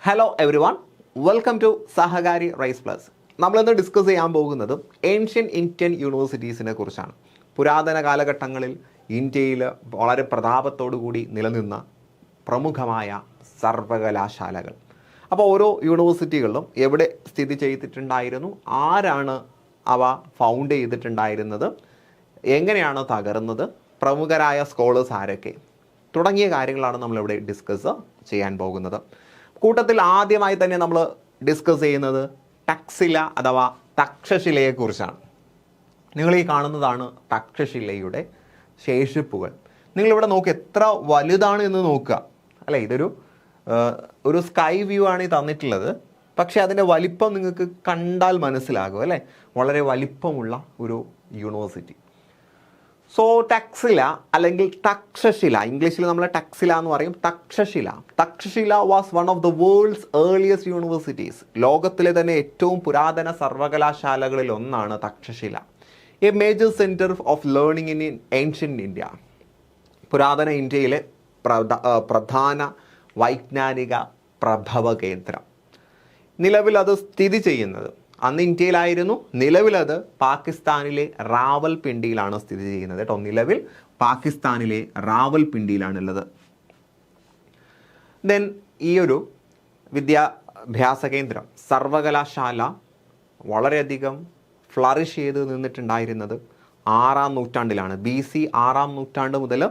Hello everyone, welcome to Sahakari Rise Plus. നമ്മളിന്ന് discuss ചെയ്യാൻ പോകുന്നത് ഏൻഷ്യൻ ഇന്ത്യൻ യൂണിവേഴ്സിറ്റീസിനെ കുറിച്ചാണ്. പുരാതന കാലഘട്ടങ്ങളിൽ ഇന്ത്യയിൽ വളരെ പ്രതാപത്തോടു കൂടി നിലനിന്ന പ്രമുഖമായ സർവകലാശാലകൾ. അപ്പോൾ ഓരോ യൂണിവേഴ്സിറ്റികളിലും എവിടെ സ്ഥിതി ചെയ്തിട്ടുണ്ടായിരുന്നു, ആരാണ് അവ ഫൗണ്ട് ചെയ്തിട്ടുണ്ടായിരുന്നത്, എങ്ങനെയാണ് തകർന്നത്, പ്രമുഖരായ സ്കോളേഴ്സ് ആരൊക്കെ തുടങ്ങിയ കാര്യങ്ങളാണ് നമ്മളിവിടെ ഡിസ്കസ് ചെയ്യാൻ പോകുന്നത്. കൂട്ടത്തിൽ ആദ്യമായി തന്നെ നമ്മൾ ഡിസ്കസ് ചെയ്യുന്നത് ടക്സില അഥവാ തക്ഷശിലയെക്കുറിച്ചാണ്. നിങ്ങൾ ഈ കാണുന്നതാണ് തക്ഷശിലയുടെ ശേഷിപ്പുകൾ. നിങ്ങളിവിടെ നോക്കുക, എത്ര വലുതാണ് എന്ന് നോക്കുക അല്ലേ. ഒരു സ്കൈ വ്യൂ ആണ് ഈ തന്നിട്ടുള്ളത്, പക്ഷേ അതിൻ്റെ വലിപ്പം നിങ്ങൾക്ക് കണ്ടാൽ മനസ്സിലാകും അല്ലേ. വളരെ വലിപ്പമുള്ള ഒരു യൂണിവേഴ്സിറ്റി. സോ ടക്സില അല്ലെങ്കിൽ തക്ഷശില, ഇംഗ്ലീഷിൽ നമ്മൾ ടക്സില എന്ന് പറയും. Takshashila was one of the world's earliest universities. ലോകത്തിലെ തന്നെ ഏറ്റവും പുരാതന സർവകലാശാലകളിൽ ഒന്നാണ് Takshashila. A major centre of learning in ancient India. പുരാതന ഇന്ത്യയിലെ പ്രധാന വൈജ്ഞാനിക പ്രഭവ കേന്ദ്രം. നിലവിൽ അത് സ്ഥിതി ചെയ്യുന്നത്, അന്ന് ഇന്ത്യയിലായിരുന്നു, നിലവിലത് പാകിസ്ഥാനിലെ റാവൽപിണ്ടിയിലാണ് സ്ഥിതി ചെയ്യുന്നത് കേട്ടോ. നിലവിൽ പാകിസ്ഥാനിലെ റാവൽപിണ്ടിയിലാണുള്ളത്. ദെൻ ഈ ഒരു വിദ്യാഭ്യാസ കേന്ദ്രം, സർവകലാശാല വളരെയധികം ഫ്ലറിഷ് ചെയ്ത് നിന്നിട്ടുണ്ടായിരുന്നത് 6-ാം നൂറ്റാണ്ടിലാണ്. BC 6-ാം നൂറ്റാണ്ട് മുതൽ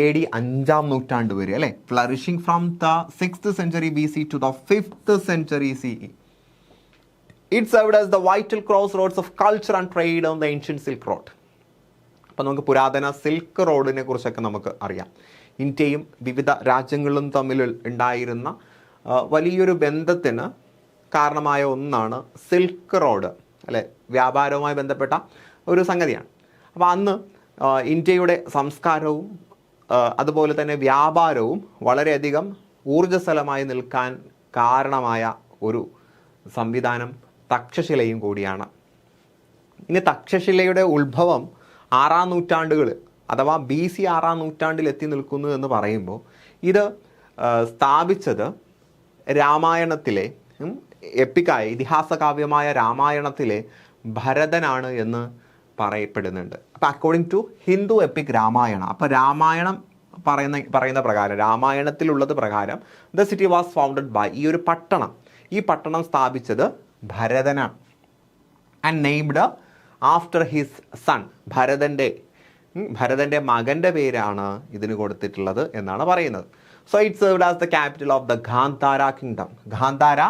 AD 5-ാം നൂറ്റാണ്ട് വരെ അല്ലേ. Flourishing from the 6th century BC to the 5th century CE. It served as the vital crossroads of culture and trade on the ancient Silk Road. അപ്പോൾ നമുക്ക് പുരാതന സിൽക്ക് റോഡിനെ കുറിച്ചൊക്കെ നമുക്ക് അറിയാം. ഇന്ത്യയും വിവിധ രാജ്യങ്ങളും തമ്മിൽ ഉണ്ടായിരുന്ന വലിയൊരു ബന്ധത്തിന് കാരണമായ ഒന്നാണ് സിൽക്ക് റോഡ് അല്ലേ. വ്യാപാരവുമായി ബന്ധപ്പെട്ട ഒരു സംഗതിയാണ്. അപ്പോൾ അന്ന് ഇന്ത്യയുടെ സംസ്കാരവും അതുപോലെ തന്നെ വ്യാപാരവും വളരെയധികം ഊർജ്ജസ്വലമായി നിൽക്കാൻ കാരണമായ ഒരു സംവിധാനം തക്ഷശിലയും കൂടിയാണ്. ഇനി തക്ഷശിലയുടെ ഉത്ഭവം 6-ാം നൂറ്റാണ്ടുകൾ അഥവാ BC 6-ാം നൂറ്റാണ്ടിൽ എത്തി നിൽക്കുന്നു എന്ന് പറയുമ്പോൾ ഇത് സ്ഥാപിച്ചത് രാമായണത്തിലെ എപ്പിക്കായ ഇതിഹാസ കാവ്യമായ രാമായണത്തിലെ ഭരതനാണ് എന്ന് പറയപ്പെടുന്നുണ്ട്. അപ്പോൾ according to Hindu epic Ramayana, അപ്പോൾ രാമായണം പറയുന്ന പ്രകാരം, രാമായണത്തിലുള്ളത് പ്രകാരം the city was founded by, ഈ പട്ടണം സ്ഥാപിച്ചത് ഭരതനാണ്. And named after his son, ഭരതൻ്റെ മകൻ്റെ പേരാണ് ഇതിന് കൊടുത്തിട്ടുള്ളത് എന്നാണ് പറയുന്നത്. So it served as the capital of the Gandhara kingdom. Gandhara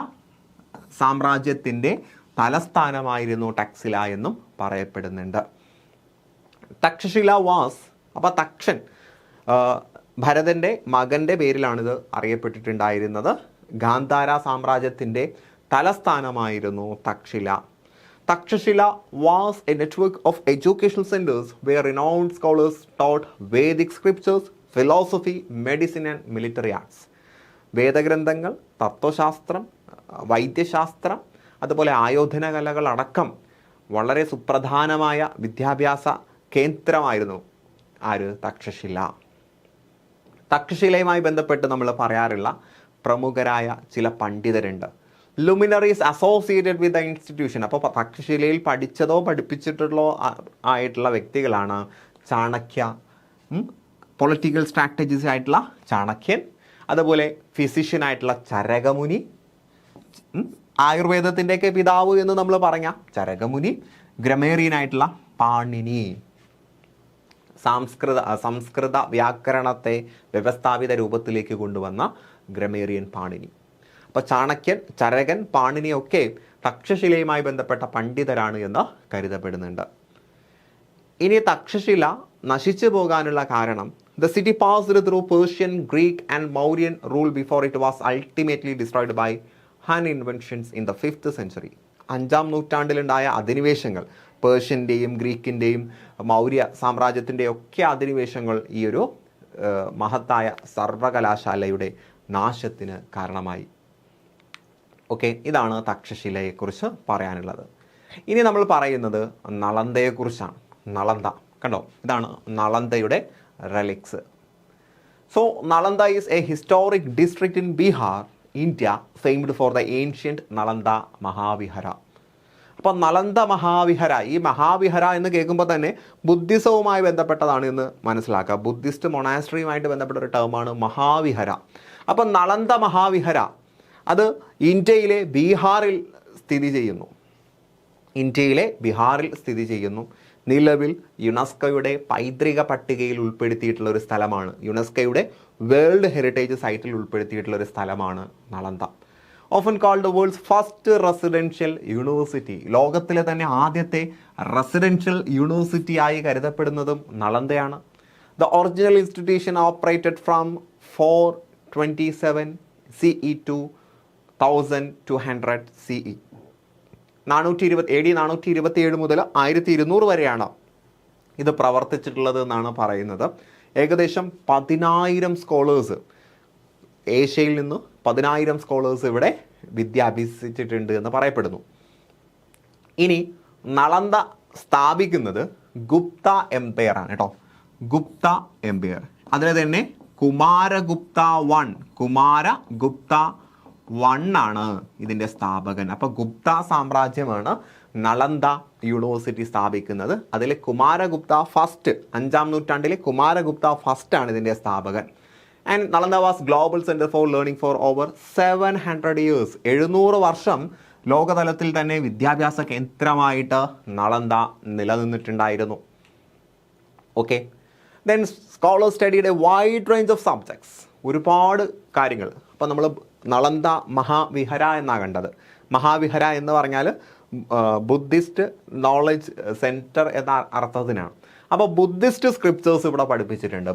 സാമ്രാജ്യത്തിൻ്റെ തലസ്ഥാനമായിരുന്നു ടക്സില എന്നും പറയപ്പെടുന്നുണ്ട്. തക്ഷശില വാസ്, അപ്പോൾ തക്ഷൻ ഭരതൻ്റെ മകൻ്റെ പേരിലാണിത് അറിയപ്പെട്ടിട്ടുണ്ടായിരുന്നത്. ഗാന്ധാര സാമ്രാജ്യത്തിൻ്റെ തലസ്ഥാനമായിരുന്നു Takshashila was a network of educational centres where renowned scholars taught Vedic scriptures, philosophy, medicine and military arts. വേദഗ്രന്ഥങ്ങൾ, തത്വശാസ്ത്രം, വൈദ്യശാസ്ത്രം, അതുപോലെ ആയോധന കലകൾ അടക്കം വളരെ സുപ്രധാനമായ വിദ്യാഭ്യാസ കേന്ദ്രമായിരുന്നു തക്ഷശില. തക്ഷശിലയുമായി ബന്ധപ്പെട്ട് നമ്മൾ പറയാറുള്ള പ്രമുഖരായ ചില പണ്ഡിതരുണ്ട്. ലുമിനറീസ് അസോസിയേറ്റഡ് വിത്ത് ദ ഇൻസ്റ്റിറ്റ്യൂഷൻ. അപ്പോൾ തക്ഷശിലയിൽ പഠിച്ചതോ പഠിപ്പിച്ചിട്ടുള്ളോ ആയിട്ടുള്ള വ്യക്തികളാണ് ചാണക്യ, പൊളിറ്റിക്കൽ സ്ട്രാറ്റജിസ്റ്റ് ആയിട്ടുള്ള ചാണക്യൻ, അതുപോലെ ഫിസിഷ്യൻ ആയിട്ടുള്ള ചരകമുനി, ആയുർവേദത്തിൻ്റെയൊക്കെ പിതാവ് എന്ന് നമ്മൾ പറഞ്ഞ ചരകമുനി, ഗ്രമേറിയൻ ആയിട്ടുള്ള പാണിനി, സംസ്കൃത വ്യാകരണത്തെ വ്യവസ്ഥാപിത രൂപത്തിലേക്ക് കൊണ്ടുവന്ന ഗ്രമേറിയൻ പാണിനി. അപ്പോൾ ചാണക്യൻ, ചരകൻ, പാണിനിയൊക്കെ തക്ഷശിലയുമായി ബന്ധപ്പെട്ട പണ്ഡിതരാണ് എന്ന് കരുതപ്പെടുന്നുണ്ട്. ഇനി തക്ഷശില നശിച്ചു പോകാനുള്ള കാരണം, the city passed through Persian, Greek and Mauryan rule before it was ultimately destroyed by Hun inventions in the 5th century. 5-ാം നൂറ്റാണ്ടിലുണ്ടായ അധിനിവേശങ്ങൾ, പേർഷ്യൻ്റെയും ഗ്രീക്കിൻ്റെയും മൗര്യ സാമ്രാജ്യത്തിൻ്റെയും ഒക്കെ അധിനിവേശങ്ങൾ ഈ ഒരു മഹത്തായ സർവകലാശാലയുടെ നാശത്തിന് കാരണമായി. ഓക്കെ, ഇതാണ് തക്ഷശിലയെക്കുറിച്ച് പറയാനുള്ളത്. ഇനി നമ്മൾ പറയുന്നത് നളന്ദയെക്കുറിച്ചാണ്. നളന്ദ കണ്ടോ, ഇതാണ് നളന്ദയുടെ relics. So Nalanda is a historic district in Bihar India famed for the ancient Nalanda Mahavihara. അപ്പോൾ നളന്ദ മഹാവിഹര, ഈ മഹാവിഹര എന്ന് കേൾക്കുമ്പോൾ തന്നെ ബുദ്ധിസവുമായി ബന്ധപ്പെട്ടതാണ് എന്ന് മനസ്സിലാക്കുക. ബുദ്ധിസ്റ്റ് മൊണാസ്ട്രിയുമായിട്ട് ബന്ധപ്പെട്ട ഒരു ടേമാണ് മഹാവിഹര. അപ്പം നളന്ദ മഹാവിഹര അത് ഇന്ത്യയിലെ ബീഹാറിൽ സ്ഥിതി ചെയ്യുന്നു. ഇന്ത്യയിലെ ബീഹാറിൽ സ്ഥിതി ചെയ്യുന്നു. നിലവിൽ യുനെസ്കോയുടെ പൈതൃക പട്ടികയിൽ ഉൾപ്പെടുത്തിയിട്ടുള്ള ഒരു സ്ഥലമാണ്, യുനെസ്കോയുടെ വേൾഡ് ഹെറിറ്റേജ് സൈറ്റിൽ ഉൾപ്പെടുത്തിയിട്ടുള്ള ഒരു സ്ഥലമാണ് Nalanda. Often called the world's first residential university, ലോകത്തിലെ തന്നെ ആദ്യത്തെ റെസിഡൻഷ്യൽ യൂണിവേഴ്സിറ്റി ആയി കരുതപ്പെടുന്നതും നളന്ദയാണ്. The original institution operated from 427 CE to 1200 CE. 427 മുതൽ 1200 വരെയാണ് ഇത് പ്രവർത്തിച്ചിട്ടുള്ളത് എന്നാണ് പറയുന്നത്. ഏകദേശം 10,000 സ്കോളേഴ്സ്, ഏഷ്യയിൽ നിന്ന് 10,000 സ്കോളേഴ്സ് ഇവിടെ വിദ്യ അഭ്യസിച്ചിട്ടുണ്ട് എന്ന് പറയപ്പെടുന്നു. ഇനി നളന്ദ സ്ഥാപിക്കുന്നത് ഗുപ്ത എംപയർ ആണ് കേട്ടോ, ഗുപ്ത എംപയർ. അതിൽ തന്നെ കുമാരഗുപ്ത വൺ ആണ് ഇതിൻ്റെ സ്ഥാപകൻ. അപ്പോൾ ഗുപ്ത സാമ്രാജ്യമാണ് നളന്ദ യൂണിവേഴ്സിറ്റി സ്ഥാപിക്കുന്നത്. അതിൽ കുമാരഗുപ്ത ഫസ്റ്റ്, 5-ാം നൂറ്റാണ്ടിലെ കുമാരഗുപ്ത ഫസ്റ്റ് ആണ് ഇതിൻ്റെ സ്ഥാപകൻ. And Nalanda was global centre for learning for over 700 years. 700 വർഷം ലോകതലത്തിൽ തന്നെ വിദ്യാഭ്യാസ കേന്ദ്രമായിട്ട് നളന്ദ നിലനിന്നിട്ടുണ്ടായിരുന്നു. ഓക്കെ, ദെൻ സ്കോളേഴ്സ് സ്റ്റഡിയുടെ വൈഡ് റേഞ്ച് ഓഫ് സബ്ജക്ട്സ്, ഒരുപാട് കാര്യങ്ങൾ. അപ്പോൾ നമ്മൾ നളന്ദ മഹാവിഹര എന്നാണ് കണ്ടത്. മഹാവിഹര എന്ന് പറഞ്ഞാൽ ബുദ്ധിസ്റ്റ് നോളജ് സെൻറ്റർ എന്ന അർത്ഥത്തിനാണ്. അപ്പോൾ ബുദ്ധിസ്റ്റ് സ്ക്രിപ്റ്റേഴ്സ് ഇവിടെ പഠിപ്പിച്ചിട്ടുണ്ട്.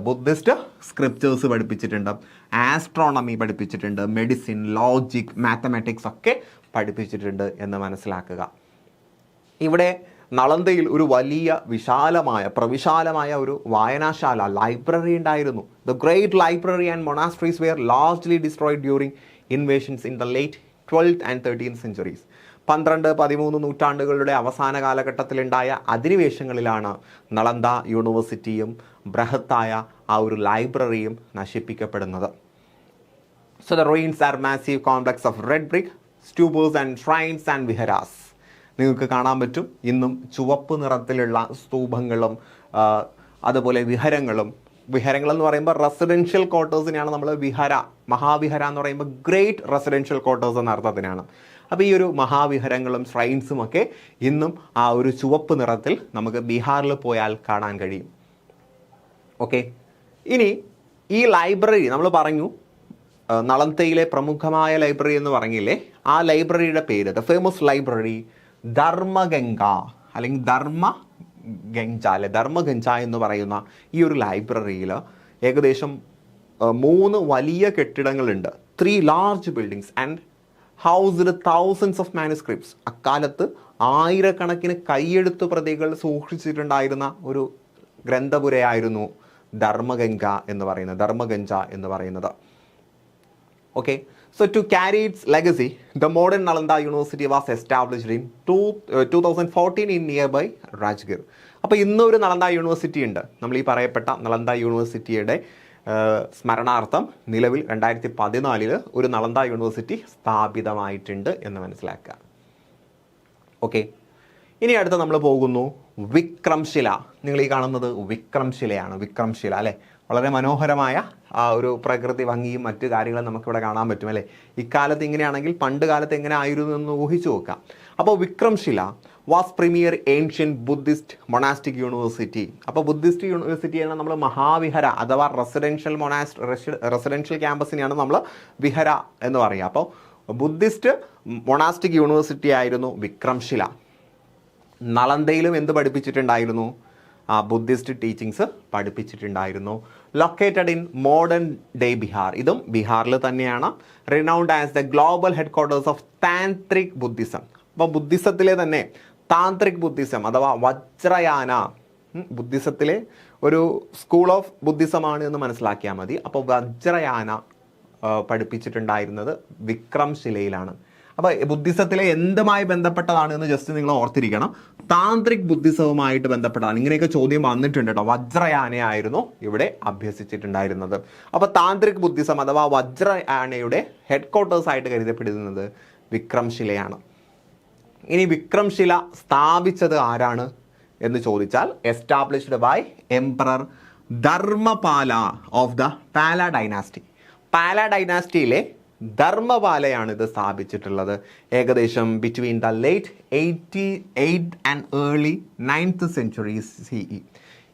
ആസ്ട്രോണമി പഠിപ്പിച്ചിട്ടുണ്ട്, മെഡിസിൻ, ലോജിക്, മാത്തമാറ്റിക്സ് ഒക്കെ പഠിപ്പിച്ചിട്ടുണ്ട് എന്ന് മനസ്സിലാക്കുക. ഇവിടെ നളന്ദയിൽ ഒരു വലിയ പ്രവിശാലമായ ഒരു വായനാശാല, ലൈബ്രറി ഉണ്ടായിരുന്നു. The great library and monasteries were largely destroyed during invasions in the late 12th and 13th centuries. 12-13 നൂറ്റാണ്ടുകളുടെ അവസാന കാലഘട്ടത്തിലുണ്ടായ അധിനിവേശങ്ങളിലാണ് നളന്ദ യൂണിവേഴ്സിറ്റിയും ബൃഹത്തായ ആ ഒരു ലൈബ്രറിയും നശിപ്പിക്കപ്പെടുന്നത്. So the ruins are massive complex of red brick, stupas and shrines and viharas. നിങ്ങൾക്ക് കാണാൻ പറ്റും ഇന്നും ചുവപ്പ് നിറത്തിലുള്ള സ്തൂപങ്ങളും അതുപോലെ വിഹരങ്ങൾ എന്ന് പറയുമ്പോൾ റെസിഡൻഷ്യൽ ക്വാർട്ടേഴ്സിനെയാണ് നമ്മൾ മഹാവിഹര എന്ന് പറയുമ്പോൾ ഗ്രേറ്റ് റെസിഡൻഷ്യൽ ക്വാർട്ടേഴ്സ് എന്ന അർത്ഥത്തിനാണ്. അപ്പോൾ ഈ ഒരു മഹാവിഹരങ്ങളും ശ്രൈൻസും ഒക്കെ ഇന്നും ആ ഒരു ചുവപ്പ് നിറത്തിൽ നമുക്ക് ബീഹാറിൽ പോയാൽ കാണാൻ കഴിയും. ഓക്കെ, ഇനി ഈ ലൈബ്രറി നമ്മൾ പറഞ്ഞു, നളന്ദയിലെ പ്രമുഖമായ ലൈബ്രറി എന്ന് പറഞ്ഞില്ലേ, ആ ലൈബ്രറിയുടെ പേര്, ദ ഫേമസ് ലൈബ്രറി ധർമ്മഗംഗ അല്ലെങ്കിൽ ധർമ്മഗംജ എന്ന് പറയുന്ന ഈ ഒരു ലൈബ്രറിയിൽ ഏകദേശം 3 വലിയ കെട്ടിടങ്ങളുണ്ട്. 3 large buildings and housed thousands of manuscripts. അക്കാലത്ത് ആയിരക്കണക്കിന് കൈയെഴുത്തു പ്രതികൾ സൂക്ഷിച്ചിട്ടുണ്ടായിരുന്ന ഒരു ഗ്രന്ഥപുരയായിരുന്നു ധർമ്മഗംജ എന്ന് പറയുന്നത്. Okay, so to carry its legacy, the modern Nalanda University was established in 2014 in nearby Rajgir. അപ്പോൾ ഇന്നൊരു നളന്ദ യൂണിവേഴ്സിറ്റി ഉണ്ട്. നമ്മൾ ഈ പറയപ്പെട്ട നളന്ദ യൂണിവേഴ്സിറ്റിയുടെ സ്മരണാർത്ഥം നിലവിൽ 2014 ഒരു നളന്ദ യൂണിവേഴ്സിറ്റി സ്ഥാപിതമായിട്ടുണ്ട് എന്ന് മനസ്സിലാക്കുക. ഓക്കെ, ഇനി അടുത്ത് നമ്മൾ പോകുന്നു വിക്രംശില. നിങ്ങൾ ഈ കാണുന്നത് വിക്രംശില അല്ലേ? വളരെ മനോഹരമായ ആ ഒരു പ്രകൃതി ഭംഗിയും മറ്റു കാര്യങ്ങളും നമുക്കിവിടെ കാണാൻ പറ്റും അല്ലേ? ഇക്കാലത്ത് ഇങ്ങനെയാണെങ്കിൽ പണ്ട് കാലത്ത് എങ്ങനെ ആയിരുന്നു എന്ന് ഊഹിച്ചു നോക്കാം. അപ്പോൾ Vikramshila was premier ancient Buddhist monastic university. അപ്പോൾ ബുദ്ധിസ്റ്റ് യൂണിവേഴ്സിറ്റിയാണ് നമ്മൾ മഹാവിഹര അഥവാ റെസിഡൻഷ്യൽ ക്യാമ്പസിനെയാണ് നമ്മൾ വിഹര എന്ന് പറയുക. അപ്പോൾ ബുദ്ധിസ്റ്റ് മൊണാസ്റ്റിക് യൂണിവേഴ്സിറ്റി ആയിരുന്നു വിക്രംശില. നളന്ദയിലും എന്ത് പഠിപ്പിച്ചിട്ടുണ്ടായിരുന്നു? ബുദ്ധിസ്റ്റ് ടീച്ചിങ്സ് പഠിപ്പിച്ചിട്ടുണ്ടായിരുന്നു. Located in modern day Bihar, ഇതും ബീഹാറിൽ തന്നെയാണ്. Renowned as the global headquarters of tantric Buddhism. അപ്പോൾ ബുദ്ധിസത്തിലെ തന്നെ താന്ത്രിക് ബുദ്ധിസം അഥവാ വജ്രയാന ബുദ്ധിസത്തിലെ ഒരു സ്കൂൾ ഓഫ് ബുദ്ധിസമാണ് എന്ന് മനസ്സിലാക്കിയാൽ മതി. അപ്പോൾ വജ്രയാന പഠിപ്പിച്ചിട്ടുണ്ടായിരുന്നത് വിക്രംശിലയിലാണ്. അപ്പോൾ ബുദ്ധിസത്തിലെ എന്തുമായി ബന്ധപ്പെട്ടതാണ് എന്ന് ജസ്റ്റ് നിങ്ങൾ ഓർത്തിരിക്കണം. താന്ത്രിക് ബുദ്ധിസവുമായിട്ട് ബന്ധപ്പെട്ടതാണ്. ഇങ്ങനെയൊക്കെ ചോദ്യം വന്നിട്ടുണ്ട് കേട്ടോ. വജ്രയാനയായിരുന്നു ഇവിടെ അഭ്യസിച്ചിട്ടുണ്ടായിരുന്നത്. അപ്പോൾ താന്ത്രിക് ബുദ്ധിസം അഥവാ വജ്രയാനയുടെ ഹെഡ് ക്വാർട്ടേഴ്സ് ആയിട്ട് കരുതപ്പെടുന്നത് വിക്രംശിലയാണ്. ഇനി വിക്രംശില സ്ഥാപിച്ചത് ആരാണ് എന്ന് ചോദിച്ചാൽ established by emperor Dharmapala of the Pala dynasty. Pala ഡൈനാസ്റ്റിയിലെ ധർമ്മപാലയാണ് ഇത് സ്ഥാപിച്ചിട്ടുള്ളത്. ഏകദേശം between the late 88 and early 9th centuries CE.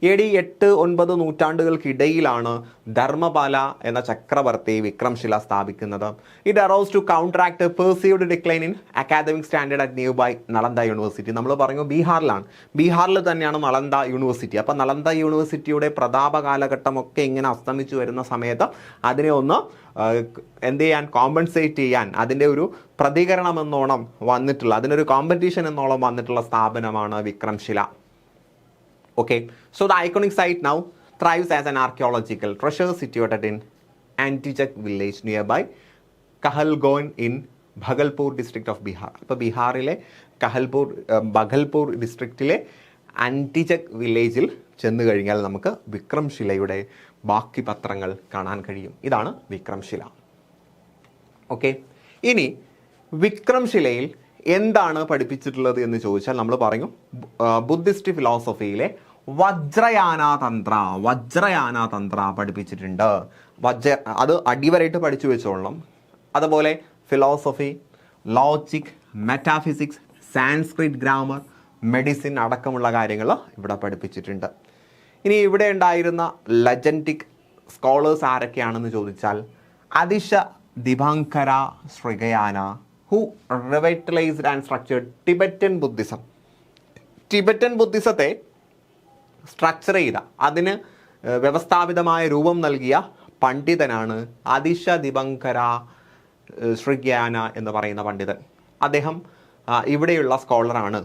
AD 8-9 നൂറ്റാണ്ടുകൾക്കിടയിലാണ് ധർമ്മപാല എന്ന ചക്രവർത്തി വിക്രംശില സ്ഥാപിക്കുന്നത്. It arose to counteract perceived decline in academic standard at nearby Nalanda university. നമ്മൾ പറഞ്ഞു ബീഹാറിലാണ്, ബീഹാറിൽ തന്നെയാണ് നളന്ദ യൂണിവേഴ്സിറ്റി. അപ്പോൾ നളന്ദ യൂണിവേഴ്സിറ്റിയുടെ പ്രതാപ കാലഘട്ടമൊക്കെ ഇങ്ങനെ അസ്തമിച്ചു വരുന്ന സമയത്ത് അതിനെ ഒന്ന് എന്ത് ചെയ്യാൻ, കോമ്പൻസേറ്റ് ചെയ്യാൻ, അതിൻ്റെ ഒരു പ്രതികരണം എന്നോണം വന്നിട്ടുള്ള, അതിനൊരു കോമ്പറ്റീഷൻ എന്നോളം വന്നിട്ടുള്ള സ്ഥാപനമാണ് Vikramshila. Okay, so the iconic site now thrives as an archaeological treasure situated in Antijak village nearby Kahalgon in Bhagalpur district of Bihar. അപ്പോൾ ബീഹാറിലെ ബഗൽപൂർ ഡിസ്ട്രിക്റ്റിലെ ആൻറ്റിജക് വില്ലേജിൽ ചെന്ന് കഴിഞ്ഞാൽ നമുക്ക് വിക്രംശിലയുടെ ബാക്കി പത്രങ്ങൾ കാണാൻ കഴിയും. ഇതാണ് വിക്രംശില. ഓക്കെ, ഇനി വിക്രംശിലയിൽ എന്താണ് പഠിപ്പിച്ചിട്ടുള്ളത് എന്ന് ചോദിച്ചാൽ നമ്മൾ പറയും ബുദ്ധിസ്റ്റ് ഫിലോസഫിയിലെ വജ്രയാന തന്ത്ര പഠിപ്പിച്ചിട്ടുണ്ട്. അത് അടിവരായിട്ട് പഠിച്ചു വെച്ചോളണം. അതുപോലെ philosophy, logic, metaphysics, Sanskrit grammar, medicine അടക്കമുള്ള കാര്യങ്ങൾ ഇവിടെ പഠിപ്പിച്ചിട്ടുണ്ട്. ഇനി ഇവിടെ ഉണ്ടായിരുന്ന ലെജൻഡിക് സ്കോളേഴ്സ് ആരൊക്കെയാണെന്ന് ചോദിച്ചാൽ Atisha Dipankara Srijnana who revitalized and structured Tibetan Buddhism. Tibetan ബുദ്ധിസത്തെ സ്ട്രക്ചർ ചെയ്ത, അതിന് വ്യവസ്ഥാപിതമായ രൂപം നൽകിയ പണ്ഡിതനാണ് അതിശ ദിബങ്കര ശ്രീഗ്യാന എന്ന് പറയുന്ന പണ്ഡിതൻ. അദ്ദേഹം ഇവിടെയുള്ള സ്കോളറാണ്,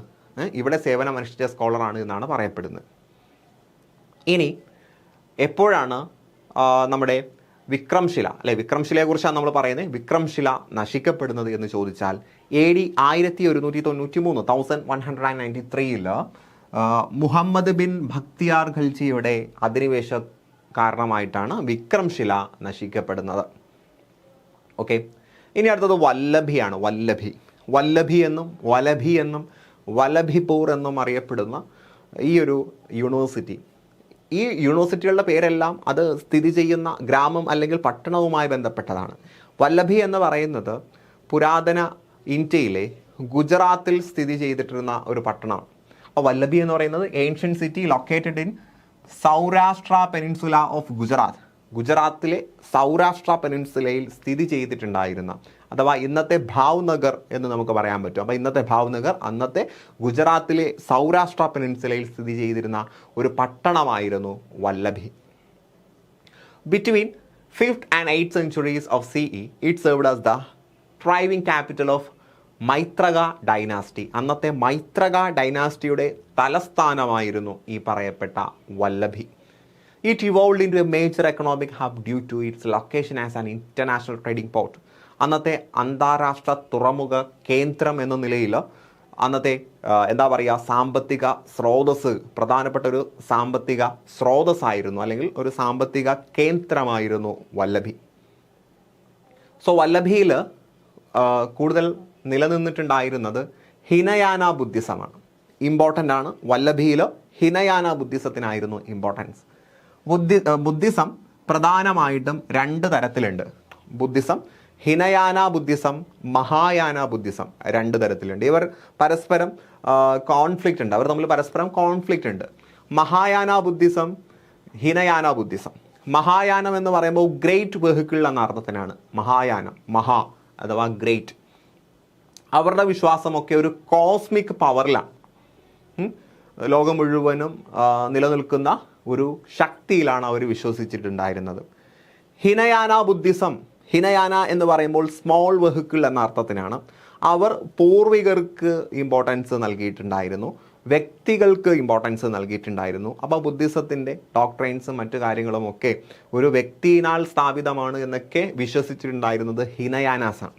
ഇവിടെ സേവനമനുഷ്ഠിച്ച സ്കോളറാണ് എന്നാണ് പറയപ്പെടുന്നത്. ഇനി എപ്പോഴാണ് നമ്മുടെ വിക്രംശില, അല്ലെ, വിക്രംശിലയെക്കുറിച്ചാണ് നമ്മൾ പറയുന്നത്, വിക്രംശില നശിക്കപ്പെടുന്നത് എന്ന് ചോദിച്ചാൽ AD 1193 മുഹമ്മദ് ബിൻ ബക്തിയാർ ഖൽജിയുടെ അധിനിവേശ കാരണമായിട്ടാണ് വിക്രംശില നശിക്കപ്പെടുന്നത്. ഓക്കെ, ഇനി അടുത്തത് വല്ലഭിയാണ്. വല്ലഭി എന്നും വലഭിപൂർ എന്നും അറിയപ്പെടുന്ന ഈ ഒരു യൂണിവേഴ്സിറ്റി, ഈ യൂണിവേഴ്സിറ്റികളുടെ പേരെല്ലാം അത് സ്ഥിതി ചെയ്യുന്ന ഗ്രാമം അല്ലെങ്കിൽ പട്ടണവുമായി ബന്ധപ്പെട്ടതാണ്. വല്ലഭി എന്ന് പറയുന്നത് പുരാതന ഇന്ത്യയിലെ ഗുജറാത്തിൽ സ്ഥിതി ചെയ്തിട്ടിരുന്ന ഒരു പട്ടണമാണ്. അപ്പോൾ വല്ലഭി എന്ന് പറയുന്നത് ancient city located in Saurashtra peninsula of Gujarat. ഗുജറാത്തിലെ സൗരാഷ്ട്ര പെനിൻസുലയിൽ സ്ഥിതി ചെയ്തിട്ടുണ്ടായിരുന്ന, അഥവാ ഇന്നത്തെ ഭാവ്നഗർ എന്ന് നമുക്ക് പറയാൻ പറ്റും. അപ്പോൾ ഇന്നത്തെ ഭാവ്നഗർ അന്നത്തെ ഗുജറാത്തിലെ സൗരാഷ്ട്ര പെനിൻസുലയിൽ സ്ഥിതി ചെയ്തിരുന്ന ഒരു പട്ടണമായിരുന്നു Vallabhi. Between 5th and 8th centuries of CE, it served as the thriving capital of Maitraka dynasty. അന്നത്തെ മൈത്രക ഡൈനാസ്റ്റിയുടെ തലസ്ഥാനമായിരുന്നു ഈ പറയപ്പെട്ട Vallabhi. It evolved into a major economic hub due to its location as an international trading port. അന്നത്തെ അന്താരാഷ്ട്ര തുറമുഖ കേന്ദ്രം എന്ന നിലയിൽ അന്നത്തെ സാമ്പത്തിക സ്രോതസ്, പ്രധാനപ്പെട്ട ഒരു സാമ്പത്തിക സ്രോതസ്സായിരുന്നു, അല്ലെങ്കിൽ ഒരു സാമ്പത്തിക കേന്ദ്രമായിരുന്നു വല്ലഭി. സോ വല്ലഭിയിൽ കൂടുതൽ നിലനിന്നിട്ടുണ്ടായിരുന്നത് ഹിനയാന ബുദ്ധിസമാണ്. ഇമ്പോർട്ടൻ്റ് ആണ്. വല്ലഭിയിൽ ഹിനയാന ബുദ്ധിസത്തിനായിരുന്നു ഇമ്പോർട്ടൻസ്. ബുദ്ധിസം പ്രധാനമായിട്ടും 2 തരത്തിലുണ്ട്. Buddhism Hinayana Buddhism, Mahayana Buddhism 2 തരത്തിലുണ്ട്. ഇവർ പരസ്പരം കോൺഫ്ലിക്റ്റ് ഉണ്ട്, അവർ തമ്മിൽ പരസ്പരം കോൺഫ്ലിക്റ്റ് ഉണ്ട്. Mahayana Buddhism, Hinayana Buddhism. മഹായാനം എന്ന് പറയുമ്പോൾ ഗ്രേറ്റ് വെഹിക്കിൾ എന്ന അർത്ഥത്തിനാണ് മഹായാനം, മഹാ അഥവാ ഗ്രേറ്റ്. അവരുടെ വിശ്വാസമൊക്കെ ഒരു കോസ്മിക് പവറിലാണ്, ലോകം മുഴുവനും നിലനിൽക്കുന്ന ഒരു ശക്തിയിലാണ് അവർ വിശ്വസിച്ചിട്ടുണ്ടായിരുന്നത്. ഹിനയാന ബുദ്ധിസം, ഹിനയാന എന്ന് പറയുമ്പോൾ സ്മോൾ വെഹിക്കിൾ എന്ന അർത്ഥത്തിനാണ്. അവർ പൂർവികർക്ക് ഇമ്പോർട്ടൻസ് നൽകിയിട്ടുണ്ടായിരുന്നു, വ്യക്തികൾക്ക് ഇമ്പോർട്ടൻസ് നൽകിയിട്ടുണ്ടായിരുന്നു. അപ്പോൾ ബുദ്ധിസത്തിൻ്റെ ഡോക്ട്രൈൻസും മറ്റു കാര്യങ്ങളും ഒക്കെ ഒരു വ്യക്തിയിനാൽ സ്ഥാപിതമാണ് എന്നൊക്കെ വിശ്വസിച്ചിട്ടുണ്ടായിരുന്നത് ഹിനയാനാസാണ്.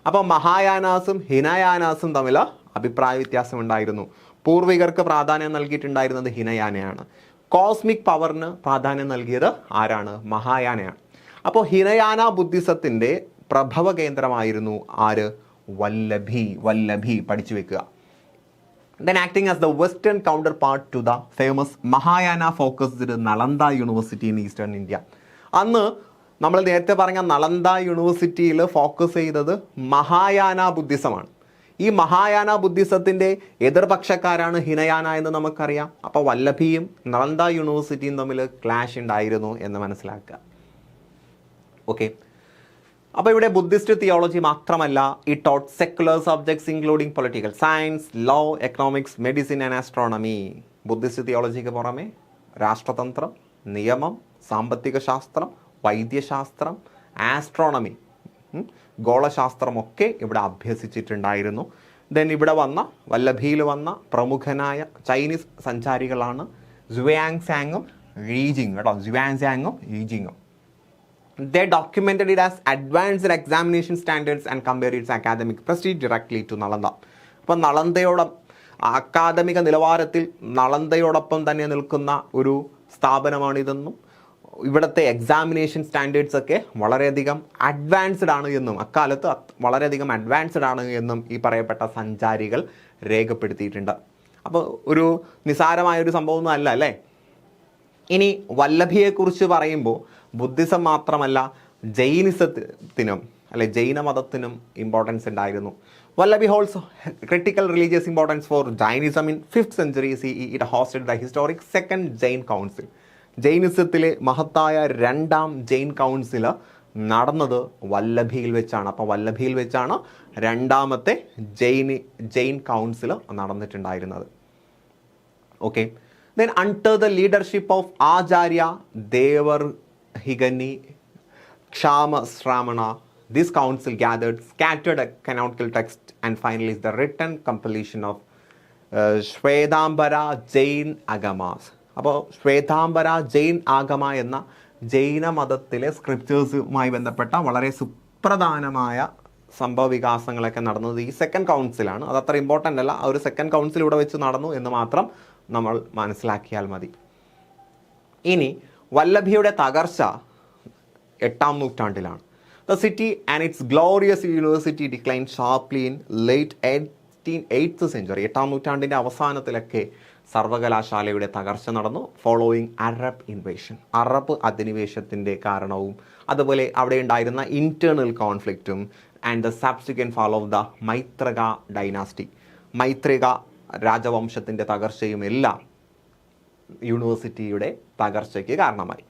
അപ്പോൾ മഹായാനാസും ഹിനയാനാസും തമ്മിൽ അഭിപ്രായ വ്യത്യാസം ഉണ്ടായിരുന്നു. പൂർവികർക്ക് പ്രാധാന്യം നൽകിയിട്ടുണ്ടായിരുന്നത് ഹിനയാനയാണ്. കോസ്മിക് പവറിന് പ്രാധാന്യം നൽകിയത് ആരാണ്? മഹായാനയാണ്. അപ്പോൾ ഹിനയാന ബുദ്ധിസത്തിൻ്റെ പ്രഭവ കേന്ദ്രമായിരുന്നു ആര്? വല്ലഭി പഠിച്ചു വെക്കുക. Then acting as the western counterpart to the famous Mahayana focused Nalanda University in Eastern India. അന്ന് നമ്മൾ നേരത്തെ പറഞ്ഞ നളന്ദ യൂണിവേഴ്സിറ്റിയിൽ ഫോക്കസ് ചെയ്തത് മഹായാന ബുദ്ധിസമാണ്. ഈ മഹായാന ബുദ്ധിസത്തിൻ്റെ എതിർപക്ഷക്കാരാണ് ഹിനയാന എന്ന് നമുക്കറിയാം. അപ്പോൾ വല്ലഭിയും നളന്ദ യൂണിവേഴ്സിറ്റിയും തമ്മിൽ ക്ലാഷ് ഉണ്ടായിരുന്നു എന്ന് മനസ്സിലാക്കുക. ഓക്കെ, അപ്പോൾ ഇവിടെ ബുദ്ധിസ്റ്റ് തിയോളജി മാത്രമല്ല, ഈ taught secular subjects including political science, law, economics, medicine and astronomy. Buddhist തിയോളജിക്ക് പുറമെ രാഷ്ട്രതന്ത്രം, നിയമം, സാമ്പത്തിക ശാസ്ത്രം, വൈദ്യശാസ്ത്രം, ആസ്ട്രോണമി, ഗോളശാസ്ത്രമൊക്കെ ഇവിടെ അഭ്യസിച്ചിട്ടുണ്ടായിരുന്നു. ദെൻ ഇവിടെ വല്ലഭിയിൽ വന്ന പ്രമുഖനായ Chinese സഞ്ചാരികളാണ് ജുവാങ്സാങ്ങും ഈജിങ്ങും. They documented it as advanced examination standards and compared its academic prestige directly to Nalanda. അപ്പോൾ അക്കാദമിക നിലവാരത്തിൽ നളന്ദയോടൊപ്പം തന്നെ നിൽക്കുന്ന ഒരു സ്ഥാപനമാണിതെന്നും ഇവിടുത്തെ എക്സാമിനേഷൻ സ്റ്റാൻഡേർഡ്സ് ഒക്കെ വളരെയധികം അഡ്വാൻസ്ഡ് ആണ് എന്നും അക്കാലത്ത് വളരെയധികം അഡ്വാൻസ്ഡ് ആണ് എന്നും ഈ പറയപ്പെട്ട സഞ്ചാരികൾ രേഖപ്പെടുത്തിയിട്ടുണ്ട്. അപ്പോൾ ഒരു നിസാരമായൊരു സംഭവമൊന്നും അല്ല അല്ലേ. ഇനി വല്ലഭിയെക്കുറിച്ച് പറയുമ്പോൾ ബുദ്ധിസം മാത്രമല്ല, ജൈനിസത്തിനും ജൈനമതത്തിനും ഇമ്പോർട്ടൻസ് ഉണ്ടായിരുന്നു. Vallabhi holds critical religious importance for Jainism in 5th century CE. It hosted the historic second Jain council. ജൈനിസത്തിലെ മഹത്തായ രണ്ടാം ജൈൻ കൗൺസിൽ നടന്നത് വല്ലഭിയിൽ വെച്ചാണ്. അപ്പോൾ വല്ലഭിയിൽ വെച്ചാണ് രണ്ടാമത്തെ ജൈൻ കൗൺസിൽ നടന്നിട്ടുണ്ടായിരുന്നത്. Okay, then under the leadership of Acharya Devarhigani Kshamasramana, this council gathered scattered canonical texts and finally the written compilation of Shvedambara Jain Agamas. അപ്പോൾ ശ്വേതാംബര ജെയിൻ ആഗമ എന്ന ജൈന മതത്തിലെ സ്ക്രിപ്റ്റേഴ്സുമായി ബന്ധപ്പെട്ട വളരെ സുപ്രധാനമായ സംഭവ വികാസങ്ങളൊക്കെ നടന്നത് ഈ സെക്കൻഡ് കൗൺസിലാണ്. അത് അത്ര ഇമ്പോർട്ടൻ്റ് അല്ല, ആ ഒരു സെക്കൻഡ് കൗൺസിൽ ഇവിടെ വെച്ച് നടന്നു എന്ന് മാത്രം നമ്മൾ മനസ്സിലാക്കിയാൽ മതി. ഇനി വല്ലഭിയുടെ തകർച്ച 8ാം നൂറ്റാണ്ടിലാണ്. The city and its glorious university decline sharply in late 8th century. 8ാം നൂറ്റാണ്ടിൻ്റെ അവസാനത്തിലൊക്കെ സർവകലാശാലയുടെ തകർച്ച നടന്നു. ഫോളോയിങ് അറബ് ഇൻവേഷൻ, അറബ് അധിനിവേശത്തിൻ്റെ കാരണവും അതുപോലെ അവിടെ ഉണ്ടായിരുന്ന ഇൻറ്റേർണൽ കോൺഫ്ലിക്റ്റും and the subsequent fall of the Maitraka dynasty, Maitrika രാജവംശത്തിൻ്റെ തകർച്ചയും എല്ലാം യൂണിവേഴ്സിറ്റിയുടെ തകർച്ചയ്ക്ക് കാരണമായി.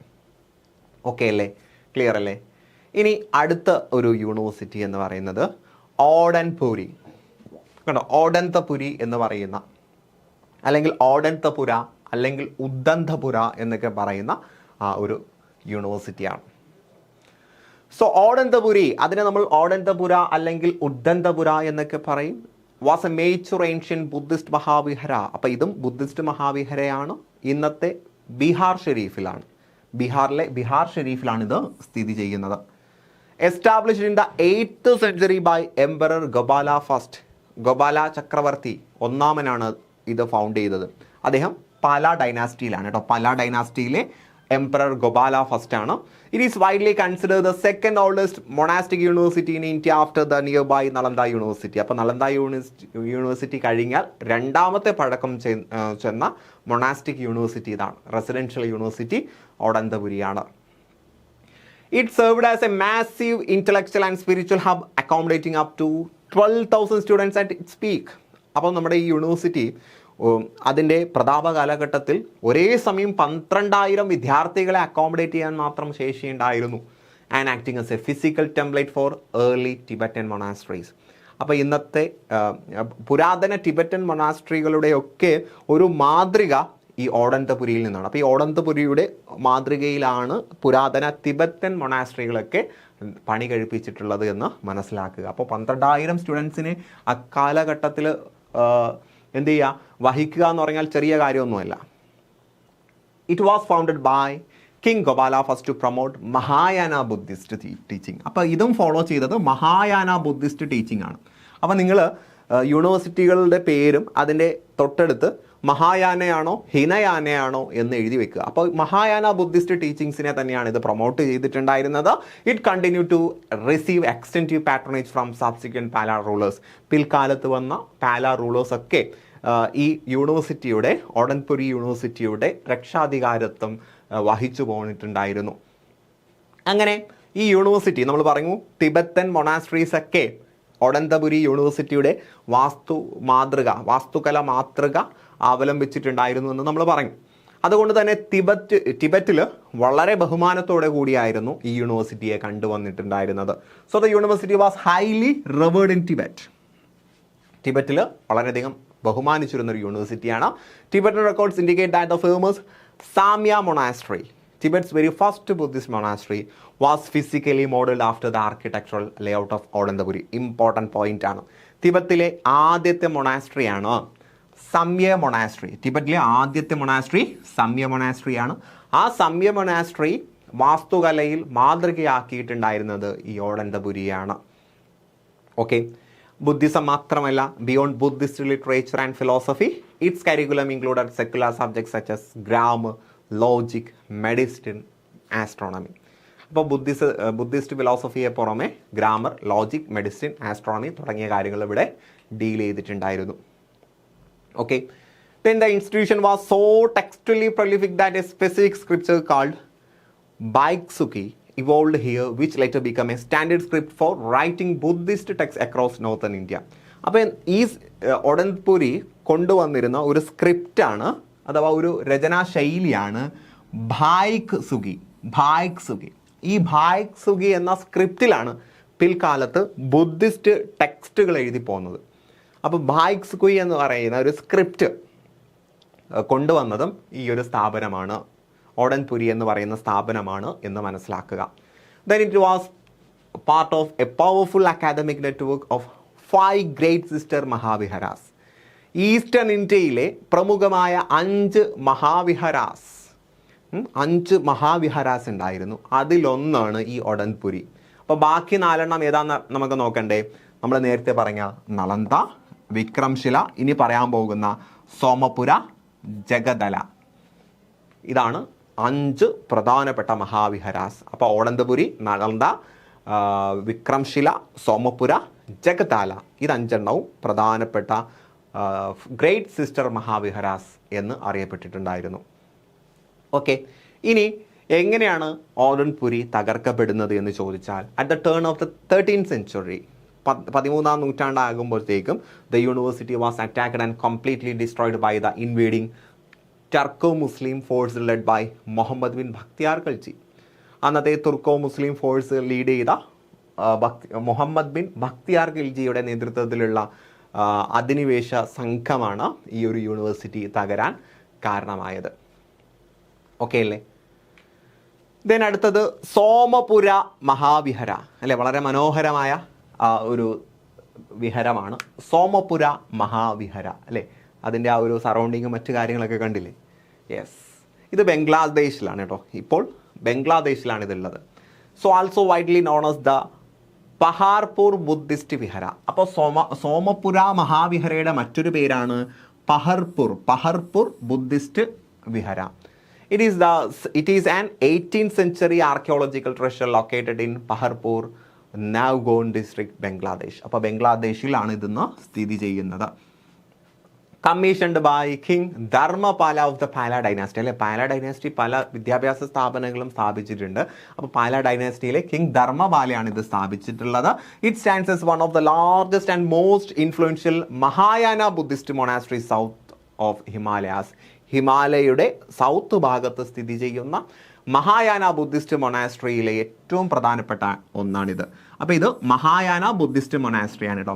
ഓക്കെ അല്ലേ, ക്ലിയർ അല്ലേ? ഇനി അടുത്ത ഒരു യൂണിവേഴ്സിറ്റി എന്ന് പറയുന്നത് ഓഡൻപുരി. കണ്ടോ, ഓഡന്തപുരി എന്ന് പറയുന്ന അല്ലെങ്കിൽ ഓഡന്തപുര അല്ലെങ്കിൽ ഉദ്ദന്തപുര എന്നൊക്കെ പറയുന്ന ഒരു യൂണിവേഴ്സിറ്റിയാണ്. സോ ഓഡന്തപുരി, അതിനെ നമ്മൾ ഓഡന്തപുര അല്ലെങ്കിൽ ഉദ്ദന്തപുര എന്നൊക്കെ പറയും. Was a major ancient Buddhist Mahavihara. അപ്പോൾ ഇതും ബുദ്ധിസ്റ്റ് മഹാവിഹരയാണ്. ഇന്നത്തെ ബീഹാർ ഷെരീഫിലാണ്. ബീഹാറിലെ ബീഹാർ ഷെരീഫിലാണ് ഇത് സ്ഥിതി ചെയ്യുന്നത്. Established in the 8th century by emperor Gopala first. Gopala ചക്രവർത്തി ഒന്നാമനാണ് ഇത് ഫൗണ്ട് ചെയ്തത്. അദ്ദേഹം പാല ഡൈനാസ്റ്റിയിലാണ് കേട്ടോ. പാല ഡൈനാസ്റ്റിയിലെ എംപറർ ഗോപാല ഫസ്റ്റ് ആണ്. It is widely consider the second oldest monastic university in India after the nearby Nalanda university. അപ്പോൾ നളന്ദ യൂണിവേഴ്സിറ്റി കഴിഞ്ഞാൽ രണ്ടാമത്തെ പഴക്കം ചെന്ന മൊണാസ്റ്റിക് യൂണിവേഴ്സിറ്റി ഇതാണ്. റെസിഡൻഷ്യൽ യൂണിവേഴ്സിറ്റി ഓഡന്തപുരിയാണ്. It served as a massive intellectual and spiritual hub accommodating up to 12,000 students at its peak. അപ്പോൾ നമ്മുടെ ഈ യൂണിവേഴ്സിറ്റി അതിൻ്റെ പ്രതാപ കാലഘട്ടത്തിൽ ഒരേ സമയം 12,000 വിദ്യാർത്ഥികളെ അക്കോമഡേറ്റ് ചെയ്യാൻ മാത്രം ശേഷിയുണ്ടായിരുന്നു. And acting as a physical template for early Tibetan monasteries. അപ്പോൾ ഇന്നത്തെ പുരാതന ടിബറ്റൻ മൊണാസ്ട്രികളുടെയൊക്കെ ഒരു മാതൃക ഈ ഓഡന്തപുരിയിൽ നിന്നാണ്. അപ്പോൾ ഈ ഓഡന്തപുരിയുടെ മാതൃകയിലാണ് പുരാതന തിബറ്റൻ മൊണാസ്ട്രികളൊക്കെ പണി കഴിപ്പിച്ചിട്ടുള്ളത് എന്ന് മനസ്സിലാക്കുക. അപ്പോൾ 12,000 സ്റ്റുഡൻസിനെ അക്കാലഘട്ടത്തിൽ എന്ത് ചെയ്യുക, വഹിക്കുക എന്ന് പറഞ്ഞാൽ ചെറിയ കാര്യമൊന്നുമല്ല. It was founded by king Gopala first to promote Mahayana Buddhist teaching. അപ്പോൾ ഇതും ഫോളോ ചെയ്തത് മഹായാന ബുദ്ധിസ്റ്റ് ടീച്ചിങ് ആണ്. അപ്പോൾ നിങ്ങൾ യൂണിവേഴ്സിറ്റികളുടെ പേരും അതിൻ്റെ തൊട്ടടുത്ത് മഹായാനയാണോ ഹിനയാനയാണോ എന്ന് എഴുതി വെക്കുക. അപ്പോൾ മഹായാന ബുദ്ധിസ്റ്റ് ടീച്ചിങ്സിനെ തന്നെയാണ് ഇത് പ്രൊമോട്ട് ചെയ്തിട്ടുണ്ടായിരുന്നത്. It continue to receive extensive patronage from subsequent Pala rulers. പിൽക്കാലത്ത് വന്ന പാല റൂളേഴ്സൊക്കെ ഈ യൂണിവേഴ്സിറ്റിയുടെ ഓഡൻപുരി യൂണിവേഴ്സിറ്റിയുടെ രക്ഷാധികാരത്വം വഹിച്ചു പോന്നിട്ടുണ്ടായിരുന്നു. അങ്ങനെ ഈ യൂണിവേഴ്സിറ്റി നമ്മൾ പറഞ്ഞു ടിബറ്റൻ മൊണാസ്ട്രീസ് ഒക്കെ ഒഡന്തപുരി യൂണിവേഴ്സിറ്റിയുടെ വാസ്തുകല മാതൃക അവലംബിച്ചിട്ടുണ്ടായിരുന്നു എന്ന് നമ്മൾ പറഞ്ഞു. അതുകൊണ്ട് തന്നെ ടിബറ്റിൽ വളരെ ബഹുമാനത്തോടെ കൂടിയായിരുന്നു ഈ യൂണിവേഴ്സിറ്റിയെ കണ്ടുവന്നിട്ടുണ്ടായിരുന്നത്. So the university was highly revered in Tibet. ടിബറ്റിൽ വളരെയധികം ബഹുമാനിച്ചിരുന്ന ഒരു യൂണിവേഴ്സിറ്റിയാണ്. Tibetan records indicate that the famous Samye monastery, Tibet's very first Buddhist monastery, was physically modeled after the architectural layout of Odantapuri. Important point ആണ്. തിബത്തിലെ ആദ്യത്തെ മൊണാസ്ട്രിയാണ് സംയ monastery. ടിബറ്റിലെ ആദ്യത്തെ monastery സംയ monastery ആണ്. ആ സംയ മൊണാസ്ട്രി വാസ്തുകലയിൽ മാതൃകയാക്കിയിട്ടുണ്ടായിരുന്നത് ഈ ഓഡന്തപുരിയാണ്. ഓക്കെ, ബുദ്ധിസം മാത്രമല്ല, beyond Buddhist literature and philosophy it's curriculum included secular subjects such as grammar, logic, medicine, astronomy. അപ്പോൾ Buddhist ഫിലോസഫിയെ പുറമെ grammar, logic, medicine, astronomy തുടങ്ങിയ കാര്യങ്ങൾ ഇവിടെ ഡീൽ ചെയ്തിട്ടുണ്ടായിരുന്നു. Okay, then the institution was so textually prolific that a specific scripture called Bhaiksuki evolved here, which later became a standard script for writing Buddhist texts across northern India. അപ്പോൾ ഈ ഒഡൻപുരി കൊണ്ടുവന്നിരുന്ന ഒരു സ്ക്രിപ്റ്റാണ് അഥവാ ഒരു രചനാ ശൈലിയാണ് ഭായ്ക്സുഗി. ഈ ഭായ്ക്സുഗി എന്ന സ്ക്രിപ്റ്റിലാണ് പിൽക്കാലത്ത് ബുദ്ധിസ്റ്റ് ടെക്സ്റ്റുകൾ എഴുതി പോകുന്നത്. അപ്പോൾ ഭായ്ക്സുഗി എന്ന് പറയുന്ന ഒരു സ്ക്രിപ്റ്റ് കൊണ്ടുവന്നതും ഈ ഒരു സ്ഥാപനമാണ്, ഓഡൻപുരി എന്ന് പറയുന്ന സ്ഥാപനമാണ് എന്ന് മനസ്സിലാക്കുക. Then it was part of a powerful academic network of 5 great sister Mahaviharas. Eastern ഇന്ത്യയിലെ പ്രമുഖമായ 5 മഹാവിഹാരാസ് ഉണ്ടായിരുന്നു. അതിലൊന്നാണ് ഈ ഒഡൻപുരി. അപ്പോൾ ബാക്കി 4 ഏതാന്ന് നമുക്ക് നോക്കണ്ടേ. നമ്മൾ നേരത്തെ പറഞ്ഞ നളന്ദ, വിക്രംശില, ഇനി പറയാൻ പോകുന്ന സോമപുര, ജഗദല. ഇതാണ് 5 പ്രധാനപ്പെട്ട മഹാവിഹാരാസ്. അപ്പോൾ ഓഡന്തപുരി, നളന്ദ, വിക്രംശില, സോമപുര, ജഗദാല, ഇത് 5 പ്രധാനപ്പെട്ട ഗ്രേറ്റ് സിസ്റ്റർ മഹാവിഹാരാസ് എന്ന് അറിയപ്പെട്ടിട്ടുണ്ടായിരുന്നു. ഓക്കെ, ഇനി എങ്ങനെയാണ് ഓഡൻപുരി തകർക്കപ്പെടുന്നത് എന്ന് ചോദിച്ചാൽ, at the turn of the 13th century, 13ാം നൂറ്റാണ്ടാകുമ്പോഴത്തേക്കും the university was attacked and completely destroyed by the invading Turko Muslim force led by Muhammad bin Bakhtiyar Khalji. അന്നത്തെ തുർക്കോ മുസ്ലിം ഫോഴ്സ് ലീഡ് ചെയ്ത മുഹമ്മദ് ബിൻ ബക്തിയാർ ഖൽജിയുടെ നേതൃത്വത്തിലുള്ള അധിനിവേശ സംഘമാണ് ഈ ഒരു യൂണിവേഴ്സിറ്റി തകരാൻ കാരണമായത്. ഓക്കെ അല്ലേ? ദെൻ അടുത്തത് സോമപുര മഹാവിഹര അല്ലേ, വളരെ മനോഹരമായ ഒരു വിഹരമാണ് സോമപുര മഹാവിഹര അല്ലേ. അതിൻ്റെ ആ ഒരു സറൗണ്ടിങ്ങും മറ്റു കാര്യങ്ങളൊക്കെ കണ്ടില്ലേ. യെസ്, ഇത് ബംഗ്ലാദേശിലാണ് കേട്ടോ, ഇപ്പോൾ ബംഗ്ലാദേശിലാണ് ഇതുള്ളത്. So also widely known as the Paharpur Buddhist vihara. അപ്പോൾ സോമപുര മഹാവിഹരയുടെ മറ്റൊരു പേരാണ് Paharpur Buddhist vihara. It is an 18th century archaeological treasure located in Paharpur, Nowgone district, Bangladesh. അപ്പോൾ ബംഗ്ലാദേശിലാണ് ഇതെന്ന് സ്ഥിതി ചെയ്യുന്നത്. Commissioned by king Dharmapala of the Pala dynasty അല്ലെ. പാല ഡൈനാസ്റ്റി പല വിദ്യാഭ്യാസ സ്ഥാപനങ്ങളും സ്ഥാപിച്ചിട്ടുണ്ട്. അപ്പോൾ പാല ഡൈനാസ്റ്റിയിലെ കിങ് ധർമ്മപാലയാണ് ഇത് സ്ഥാപിച്ചിട്ടുള്ളത്. It stands as one of the largest and most influential Mahayana Buddhist monastery south of Himalayas. ഹിമാലയയുടെ സൗത്ത് ഭാഗത്ത് സ്ഥിതി ചെയ്യുന്ന മഹായാന ബുദ്ധിസ്റ്റ് മൊണാസ്ട്രിയിലെ ഏറ്റവും പ്രധാനപ്പെട്ട ഒന്നാണിത്. അപ്പോൾ ഇത് മഹായാന ബുദ്ധിസ്റ്റ് മൊണാസ്ട്രിയാണ് കേട്ടോ,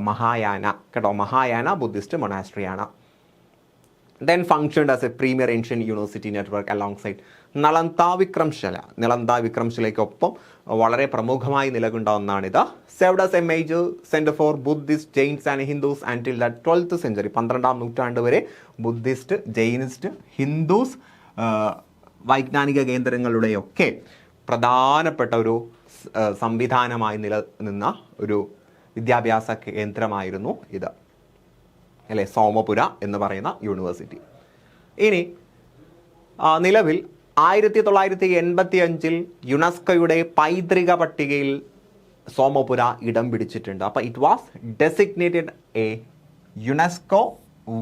മഹായാന ബുദ്ധിസ്റ്റ് മൊണാസ്ട്രിയാണ്. Then functioned as a premier ancient university network alongside Nalanda വിക്രംശിലയ്ക്കൊപ്പം വളരെ പ്രമുഖമായി നിലകൊണ്ട ഒന്നാണിത്. Served as a major center for Buddhist, Jains and Hindus until the 12th century. 12ാം നൂറ്റാണ്ട് വരെ ബുദ്ധിസ്റ്റ്, ജൈനിസ്റ്റ്, ഹിന്ദുസ് വൈജ്ഞാനിക കേന്ദ്രങ്ങളുടെയൊക്കെ പ്രധാനപ്പെട്ട ഒരു സംവിധാനമായി നിലനിന്ന ഒരു വിദ്യാഭ്യാസ കേന്ദ്രമായിരുന്നു ഇത്, അല്ലേ, സോമപുര എന്ന് പറയുന്ന യൂണിവേഴ്സിറ്റി. ഇനി നിലവിൽ 1985 യുനെസ്കോയുടെ പൈതൃക പട്ടികയിൽ സോമപുര ഇടം പിടിച്ചിട്ടുണ്ട്. അപ്പോൾ it was designated a UNESCO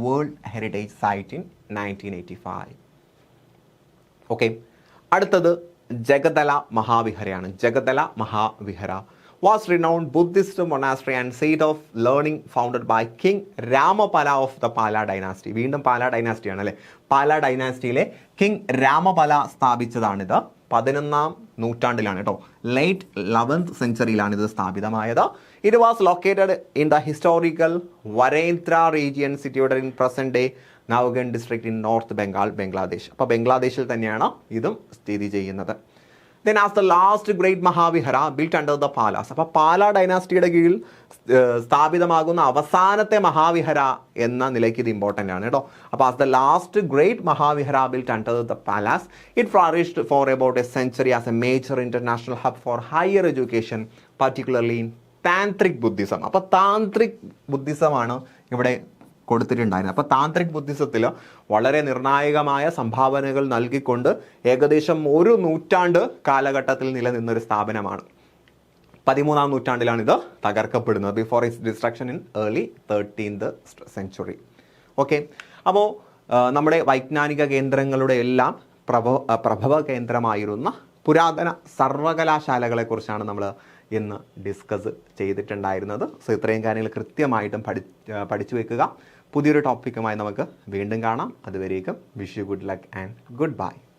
world heritage site in 1985. Okay, അടുത്തത് Jagaddala മഹാവിഹരയാണ്. ജഗതല മഹാവിഹര was renowned Buddhist monastery and seat of learning founded by King Ramapala of the Pala dynasty. വീണ്ടും പാല ഡൈനാസ്റ്റിയാണ് അല്ലേ. പാല ഡൈനാസ്റ്റിയിലെ കിങ് രാമപല സ്ഥാപിച്ചതാണിത്. 11ാം നൂറ്റാണ്ടിലാണ് കേട്ടോ, late 11th centuryയിലാണ് ഇത് സ്ഥാപിതമായത്. It was located in the historical Varendra region situated in present day Naogaon district in north Bengal, Bangladesh. അപ്പോൾ ബംഗ്ലാദേശിൽ തന്നെയാണ് ഇതും സ്ഥിതി ചെയ്യുന്നത്. Then as the last great Mahavihara built under the Palas. അപ്പോൾ പാല ഡൈനാസ്റ്റിയുടെ കീഴിൽ സ്ഥാപിതമാകുന്ന അവസാനത്തെ മഹാവിഹര എന്ന നിലയ്ക്ക് ഇത് ഇമ്പോർട്ടൻ്റ് ആണ് കേട്ടോ. അപ്പോൾ as the last great Mahavihara built under the Palas, it flourished for about a century as a major international hub for higher education, particularly in Tantrik Buddhism. അപ്പോൾ താന്ത്രിക് ബുദ്ധിസമാണ് ഇവിടെ കൊടുത്തിട്ടുണ്ടായിരുന്നത്. അപ്പോൾ താന്ത്രിക് ബുദ്ധിസത്തിൽ വളരെ നിർണായകമായ സംഭാവനകൾ നൽകിക്കൊണ്ട് ഏകദേശം 1 നൂറ്റാണ്ട് കാലഘട്ടത്തിൽ നിലനിന്നൊരു സ്ഥാപനമാണ്. 13ാം നൂറ്റാണ്ടിലാണ് ഇത് തകർക്കപ്പെടുന്നത്, before its destruction in early 13th century. Okay, അപ്പോൾ നമ്മുടെ വൈജ്ഞാനിക കേന്ദ്രങ്ങളുടെ എല്ലാം പ്രഭവ കേന്ദ്രമായിരുന്ന പുരാതന സർവകലാശാലകളെക്കുറിച്ചാണ് നമ്മൾ ഇന്ന് ഡിസ്കസ് ചെയ്തിട്ടുണ്ടായിരുന്നത്. സോ ഇത്രയും കാര്യങ്ങൾ കൃത്യമായിട്ടും പഠിച്ചു വെക്കുക. പുതിയൊരു ടോപ്പിക്കുമായി നമുക്ക് വീണ്ടും കാണാം. അതുവരേക്കും wish you good luck and good bye.